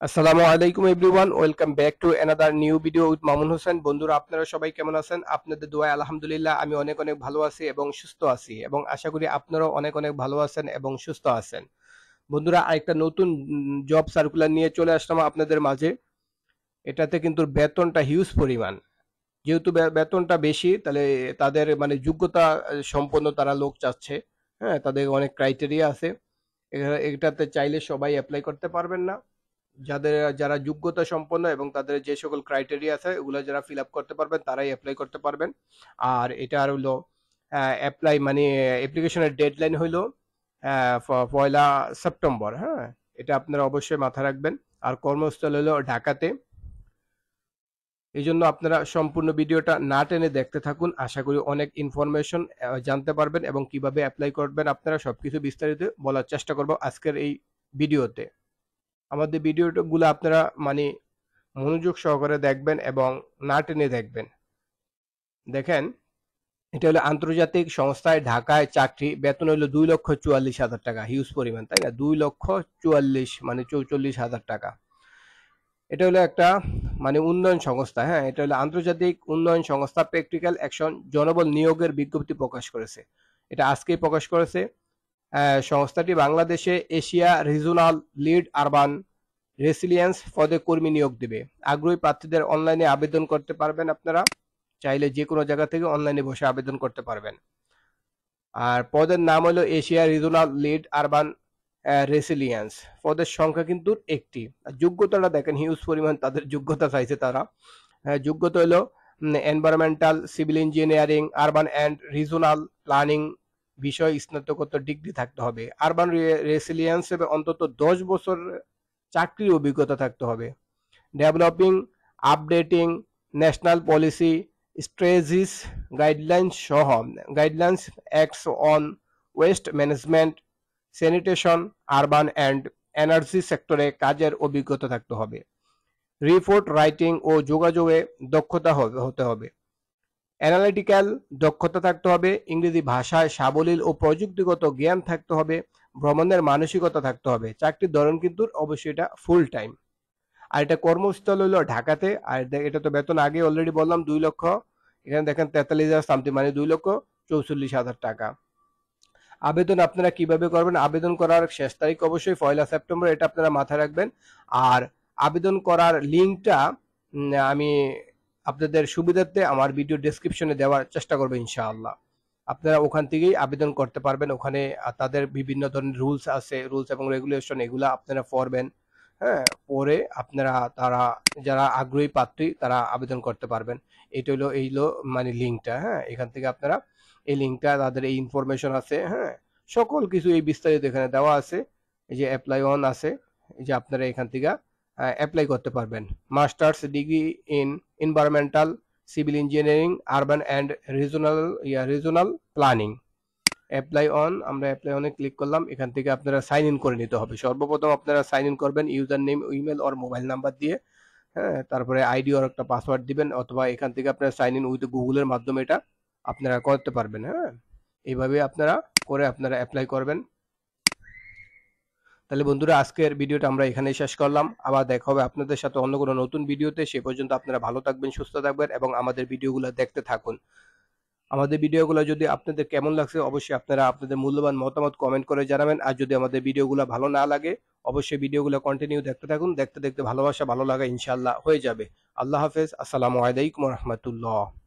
আসসালামু আলাইকুম everyone, welcome back to another new video with Mamun Hossain. বন্ধুরা, আপনারা সবাই কেমন আছেন? আপনাদের দোয়ায় আলহামদুলিল্লাহ আমি অনেক অনেক ভালো আছি এবং সুস্থ আছি, এবং আশা করি আপনারাও অনেক অনেক ভালো আছেন এবং সুস্থ আছেন। বন্ধুরা, আরেকটা নতুন জব সার্কুলার নিয়ে চলে আসলাম আপনাদের মাঝে। এটাতে কিন্তু বেতনটা হিউজ পরিমাণ। যেহেতু বেতনটা বেশি, তাহলে তাদের মানে যোগ্যতা সম্পন্ন তারা লোক চাচ্ছে। হ্যাঁ, তাদের অনেক ক্রাইটেরিয়া আছে। এটাতে চাইলে সবাই অ্যাপ্লাই করতে পারবেন না। যারা যোগ্যতা সম্পন্ন এবং তাদের যে সকল ক্রাইটেরিয়া আছে ওগুলো যারা ফিল আপ করতে পারবেন তারাই অ্যাপ্লাই করতে পারবেন। আর এটা আর হলো অ্যাপ্লাই মানে অ্যাপ্লিকেশনের ডেডলাইন হইলো 1 সেপ্টেম্বর। হ্যাঁ, এটা আপনারা অবশ্যই মাথায় রাখবেন। আর কর্মস্থল হলো ঢাকাতে। এই জন্য আপনারা সম্পূর্ণ ভিডিওটা না টেনে দেখতে থাকুন। আশা করি অনেক ইনফরমেশন জানতে পারবেন এবং কিভাবে অ্যাপ্লাই করবেন আপনারা সবকিছু বিস্তারিত বলার চেষ্টা করব আজকের এই ভিডিওতে। আমাদের ভিডিওগুলো আপনারা মানে মনোযোগ সহকারে দেখবেন এবং না টেনে দেখবেন। দেখেন, এটা হলো আন্তর্জাতিক সংস্থায় ঢাকায় চাকরি, বেতন হলো 2,44,000 টাকা। হিউজ পরিমাণ, তাই না? 2,44,000 মানে 44,000 টাকা। এটা হলো একটা মানে উন্নয়ন সংস্থা। হ্যাঁ, এটা হলো আন্তর্জাতিক উন্নয়ন সংস্থা প্র্যাকটিক্যাল অ্যাকশন জনবল নিয়োগের বিজ্ঞপ্তি প্রকাশ করেছে। এটা আজকেই প্রকাশ করেছে। সংস্থাটি বাংলাদেশে Asia regional lead urban resilience পদে কর্মী নিয়োগ দেবে। আগ্রহী প্রার্থীদের অনলাইনে আবেদন করতে পারবেন। আপনারা চাইলে যে কোনো জায়গা থেকে অনলাইনে বসে আবেদন করতে পারবেন। আর পদের নাম হলো Asia regional lead urban resilience. পদের সংখ্যা কিন্তু একটি। যোগ্যতাটা দেখেন, হিউজ পরিমাণ তাদের যোগ্যতা চাইছে তারা। যোগ্যতা হলো environmental, civil engineering, urban and regional planning বিষয় স্নাতকোত্তর ডিগ্রি থাকতে হবে। আরবান রেসিলিয়েন্স অন্তত 10 বছর চাকরির অভিজ্ঞতা থাকতে হবে। Developing, updating national policy, strategies, guidelines সহ guidelines acts on waste management, sanitation, urban and energy সেক্টরে কাজের অভিজ্ঞতা থাকতে হবে। রিপোর্ট রাইটিং ও যোগাযোগে দক্ষতা হতে হবে। অ্যানালিটিক্যাল দক্ষতা থাকতে হবে। ইংরেজি ভাষায় সাবলীল ও প্রযুক্তিগত জ্ঞান থাকতে হবে। ভ্রমণের মানসিকতা থাকতে হবে। চাকরির ধরন কিন্তু অবশ্যই এটা ফুল টাইম। আর এটা কর্মস্থল হলো ঢাকাতে। আর এটা তো বেতন আগে অলরেডি বললাম 2 লক্ষ। এখানে দেখেন 43,000 সামথিং মানে 2,44,000 টাকা। আবেদন আপনারা কিভাবে করবেন? আবেদন করার শেষ তারিখ অবশ্যই 1 সেপ্টেম্বর, এটা আপনারা মাথায় রাখবেন। আর আবেদন করার লিঙ্কটা আমি আপনাদের সুবিধার্থে আমার ভিডিও ডেসক্রিপশনে দেওয়ার চেষ্টা করবো ইনশাআল্লাহ। আপনারা ওখান থেকেই আবেদন করতে পারবেন। ওখানে তাদের বিভিন্ন ধরনের রুলস আছে, রুলস এবং রেগুলেশন, এগুলো আপনারা পড়বেন। হ্যাঁ, পরে আপনারা তারা যারা আগ্রহী প্রার্থী তারা আবেদন করতে পারবেন। এই হলো মানে লিঙ্কটা। হ্যাঁ, এখান থেকে আপনারা এই লিঙ্কটা, তাদের এই ইনফরমেশন আছে। হ্যাঁ, সকল কিছু এই বিস্তারিত এখানে দেওয়া আছে। এই যে অ্যাপ্লাই অন আছে, এই যে আপনারা এখান থেকে অ্যাপ্লাই করতে পারবেন। Masters degree in environmental, civil engineering, urban and regional planning. Apply on, আমরা অ্যাপ্লাই অনে ক্লিক করলাম। এখান থেকে আপনারা সাইন ইন করে নিতে হবে। সর্বপ্রথম আপনারা সাইন ইন করবেন ইউজার নেম, ইমেল আর মোবাইল নাম্বার দিয়ে। হ্যাঁ, তারপরে আইডি আর একটা পাসওয়ার্ড দিবেন, অথবা এখান থেকে আপনারা সাইন ইন উইথ গুগলের মাধ্যমে এটা আপনারা করতে পারবেন। হ্যাঁ, এইভাবে আপনারা করে আপনারা অ্যাপ্লাই করবেন। তাহলে বন্ধুরা, আজকের ভিডিওটা আমরা এখানেই শেষ করলাম। আবার দেখা হবে আপনাদের সাথে অন্য কোনো নতুন ভিডিওতে। সে পর্যন্ত আপনারা ভালো থাকবেন, সুস্থ থাকবেন এবং আমাদের ভিডিওগুলো দেখতে থাকুন। আমাদের ভিডিওগুলো যদি আপনাদের কেমন লাগছে অবশ্যই আপনারা আপনাদের মূল্যবান মতামত কমেন্ট করে জানাবেন। আর যদি আমাদের ভিডিওগুলো ভালো না লাগে অবশ্যই ভিডিওগুলো কন্টিনিউ দেখতে থাকুন। দেখতে দেখতে ভালোবাসা ভালো লাগা ইনশাআল্লাহ হয়ে যাবে। আল্লাহ হাফেজ। আসসালামু আলাইকুম রহমতুল্লাহ।